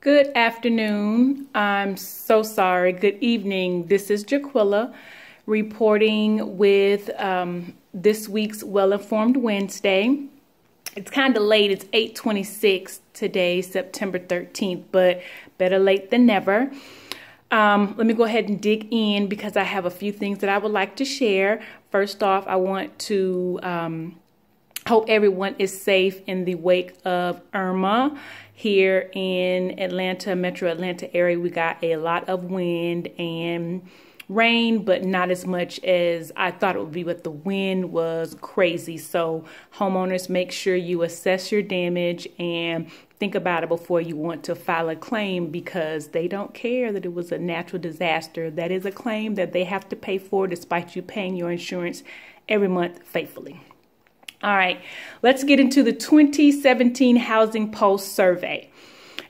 Good afternoon. I'm so sorry. Good evening. This is Jaquilla reporting with this week's Well-Informed Wednesday. It's kind of late. It's 8:26 today, September 13th, but better late than never. Let me go ahead and dig in because I have a few things that I would like to share. First off, I want to hope everyone is safe in the wake of Irma. Here in Atlanta, metro Atlanta area, we got a lot of wind and rain, but not as much as I thought it would be, but the wind was crazy. So homeowners, make sure you assess your damage and think about it before you want to file a claim, because they don't care that it was a natural disaster. That is a claim that they have to pay for despite you paying your insurance every month faithfully. All right, let's get into the 2017 Housing Pulse survey.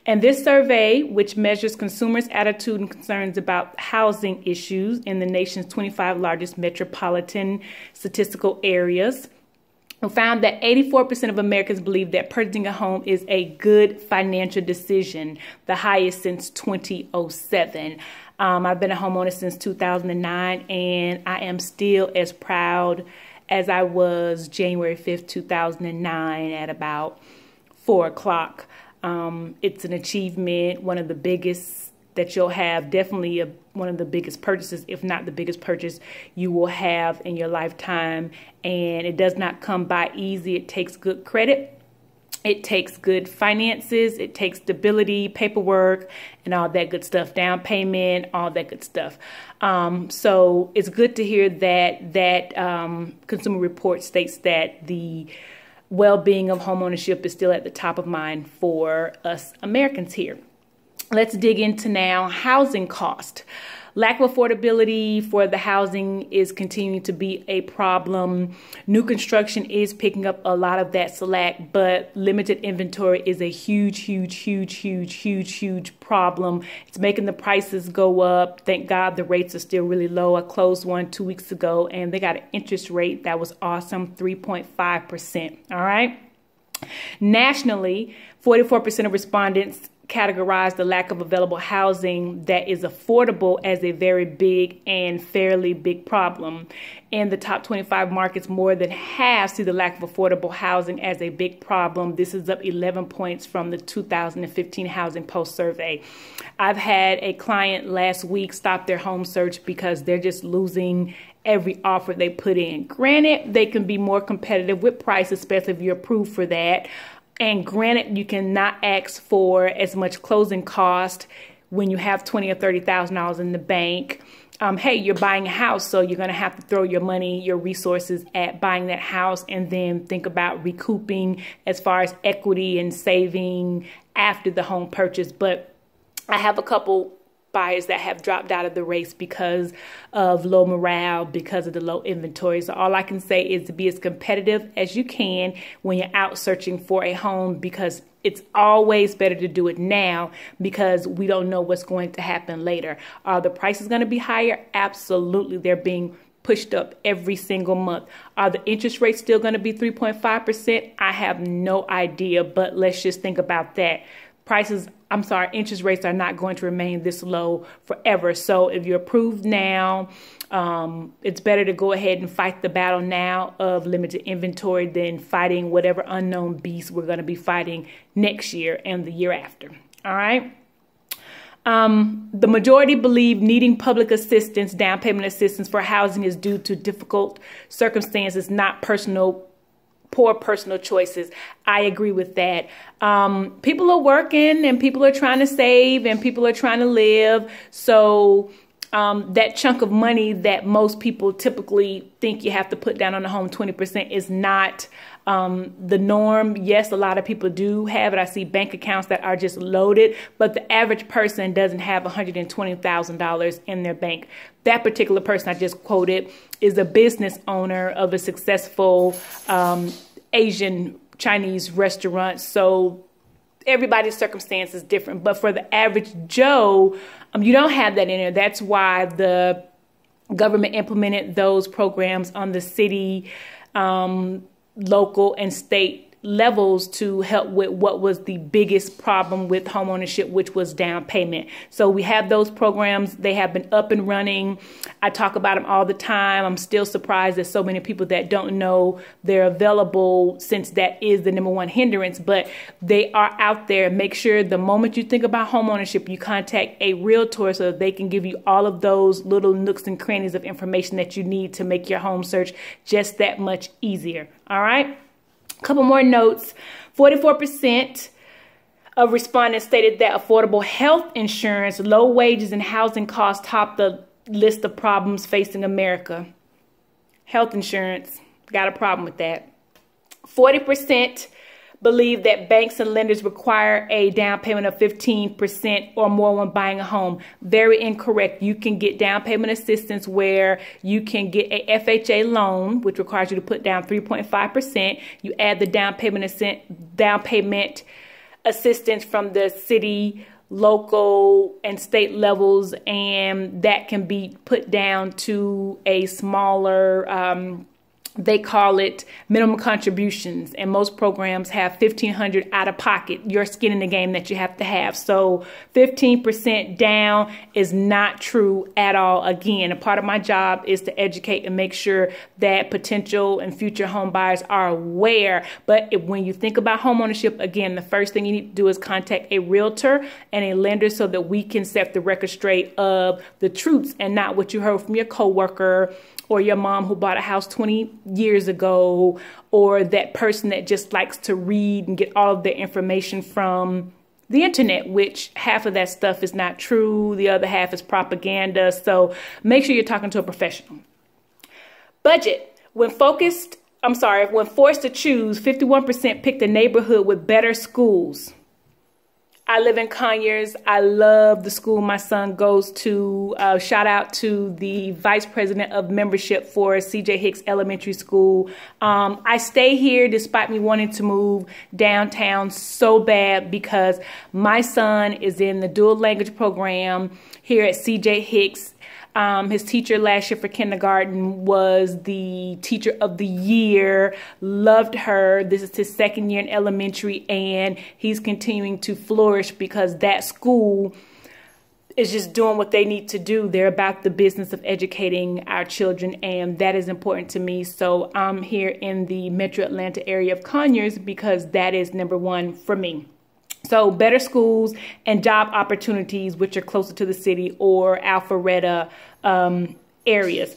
And this survey, which measures consumers' attitude and concerns about housing issues in the nation's 25 largest metropolitan statistical areas, found that 84% of Americans believe that purchasing a home is a good financial decision, the highest since 2007. I've been a homeowner since 2009, and I am still as proud as I was January 5th, 2009 at about 4 o'clock. It's an achievement, one of the biggest that you'll have, definitely one of the biggest purchases, if not the biggest purchase you will have in your lifetime. And it does not come by easy. It takes good credit. It takes good finances. It takes stability, paperwork, and all that good stuff, down payment, all that good stuff. So it's good to hear that Consumer Report states that the well-being of homeownership is still at the top of mind for us Americans here. Let's dig into now housing cost. Lack of affordability for the housing is continuing to be a problem. New construction is picking up a lot of that slack, but limited inventory is a huge problem. It's making the prices go up. Thank God the rates are still really low. I closed one 2 weeks ago and they got an interest rate that was awesome, 3.5%. All right. Nationally, 44% of respondents categorize the lack of available housing that is affordable as a very big and fairly big problem. In the top 25 markets, more than half see the lack of affordable housing as a big problem. This is up 11 points from the 2015 Housing Pulse survey. I've had a client last week stop their home search because they're just losing every offer they put in. Granted, they can be more competitive with price, especially if you're approved for that. And granted, you cannot ask for as much closing cost when you have $20,000 or $30,000 in the bank. Hey, you're buying a house, so you're going to have to throw your money, your resources at buying that house, and then think about recouping as far as equity and saving after the home purchase. But I have a couple buyers that have dropped out of the race because of low morale, because of the low inventory. So all I can say is to be as competitive as you can when you're out searching for a home, because it's always better to do it now because we don't know what's going to happen later. Are the prices going to be higher? Absolutely. They're being pushed up every single month. Are the interest rates still going to be 3.5%? I have no idea, but let's just think about that. Interest rates are not going to remain this low forever. So if you're approved now, it's better to go ahead and fight the battle now of limited inventory than fighting whatever unknown beast we're going to be fighting next year and the year after. All right. The majority believe needing public assistance, down payment assistance for housing is due to difficult circumstances, not poor personal choices. I agree with that. People are working and people are trying to save and people are trying to live. So that chunk of money that most people typically think you have to put down on a home, 20%, is not the norm. Yes, a lot of people do have it. I see bank accounts that are just loaded, but the average person doesn't have $120,000 in their bank. That particular person I just quoted is a business owner of a successful Asian Chinese restaurant. So everybody's circumstance is different. But for the average Joe, you don't have that in there. That's why the government implemented those programs on the city, local, and state levels to help with what was the biggest problem with homeownership, which was down payment. So we have those programs. They have been up and running. I talk about them all the time. I'm still surprised there's so many people that don't know they're available, since that is the number one hindrance, but they are out there. Make sure the moment you think about homeownership, you contact a realtor so that they can give you all of those little nooks and crannies of information that you need to make your home search just that much easier. All right. Couple more notes. 44% of respondents stated that affordable health insurance, low wages, and housing costs top the list of problems facing America. Health insurance, got a problem with that. 40% believe that banks and lenders require a down payment of 15% or more when buying a home. Very incorrect. You can get down payment assistance where you can get a FHA loan, which requires you to put down 3.5%. You add the down payment assistance from the city, local, and state levels, and that can be put down to a smaller they call it minimum contributions, and most programs have $1,500 out of pocket, your skin in the game that you have to have. So 15% down is not true at all. Again, a part of my job is to educate and make sure that potential and future home buyers are aware. But when you think about homeownership, again, the first thing you need to do is contact a realtor and a lender so that we can set the record straight of the truths and not what you heard from your coworker or your mom who bought a house 20 years ago, or that person that just likes to read and get all of their information from the internet, which half of that stuff is not true. The other half is propaganda. So make sure you're talking to a professional. Budget. When forced to choose, 51% picked a neighborhood with better schools. I live in Conyers. I love the school my son goes to. Shout out to the vice president of membership for C.J. Hicks Elementary School. I stay here despite me wanting to move downtown so bad because my son is in the dual language program here at C.J. Hicks. His teacher last year for kindergarten was the teacher of the year. Loved her. This is his second year in elementary, and he's continuing to flourish because that school is just doing what they need to do. They're about the business of educating our children, and that is important to me. So I'm here in the Metro Atlanta area of Conyers because that is number one for me. So better schools and job opportunities, which are closer to the city or Alpharetta areas.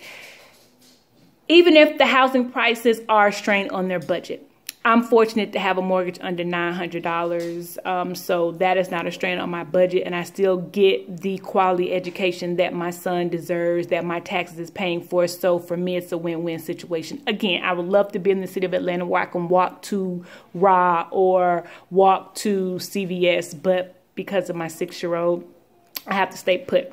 Even if the housing prices are strained on their budget. I'm fortunate to have a mortgage under $900, so that is not a strain on my budget, and I still get the quality education that my son deserves, that my taxes is paying for. So for me, it's a win-win situation. Again, I would love to be in the city of Atlanta where I can walk to RA or walk to CVS, but because of my 6-year-old, I have to stay put.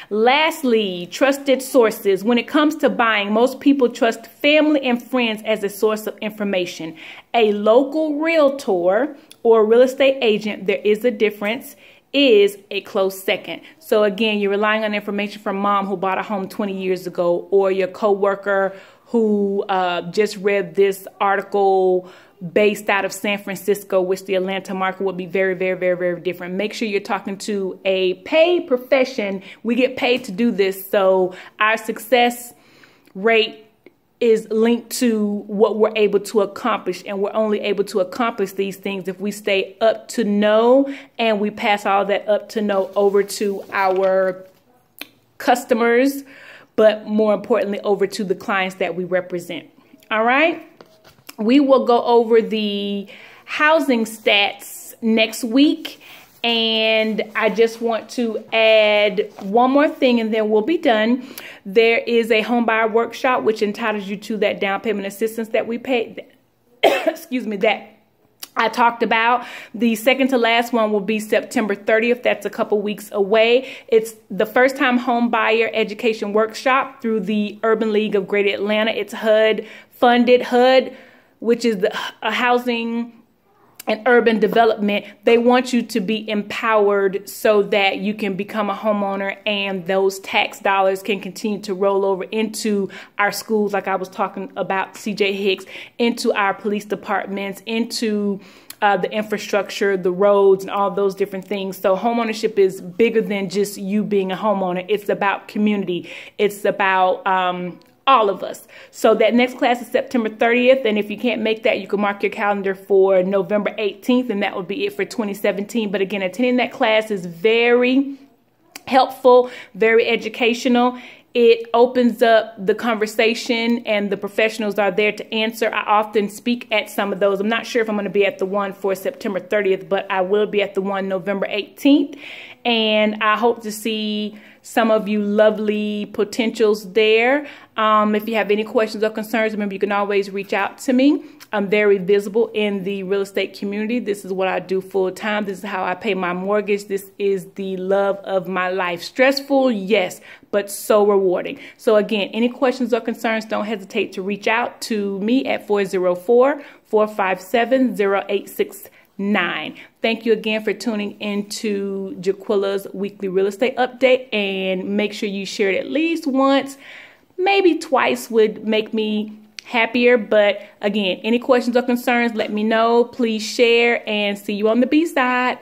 Lastly, trusted sources. When it comes to buying, most people trust family and friends as a source of information. A local realtor or real estate agent, there is a difference, is a close second. So again, you're relying on information from mom who bought a home 20 years ago, or your coworker who just read this article based out of San Francisco, which the Atlanta market would be very, very, very, very different. Make sure you're talking to a paid profession. We get paid to do this, so our success rate is linked to what we're able to accomplish, and we're only able to accomplish these things if we stay up to know and we pass all that up to know over to our customers, but more importantly, over to the clients that we represent. All right. We will go over the housing stats next week, and I just want to add one more thing and then we'll be done. There is a home buyer workshop which entitles you to that down payment assistance that we paid, excuse me, that I talked about. The second to last one will be September 30th. That's a couple weeks away. It's the first time home buyer education workshop through the Urban League of Greater Atlanta. It's HUD funded. HUD, which is a housing and urban development, they want you to be empowered so that you can become a homeowner and those tax dollars can continue to roll over into our schools, like I was talking about CJ Hicks, into our police departments, into the infrastructure, the roads, and all those different things. So homeownership is bigger than just you being a homeowner. It's about community. It's about all of us. So that next class is September 30th. And if you can't make that, you can mark your calendar for November 18th. And that will be it for 2017. But again, attending that class is very helpful, very educational. It opens up the conversation and the professionals are there to answer. I often speak at some of those. I'm not sure if I'm going to be at the one for September 30th, but I will be at the one November 18th. And I hope to see some of you lovely potentials there. If you have any questions or concerns, remember you can always reach out to me. I'm very visible in the real estate community. This is what I do full time. This is how I pay my mortgage. This is the love of my life. Stressful, yes, but so rewarding. So again, any questions or concerns, don't hesitate to reach out to me at 404-457-0869. Thank you again for tuning into Jaquilla's weekly real estate update, and make sure you share it at least once, maybe twice would make me happier. But again, any questions or concerns, let me know. Please share, and see you on the B side.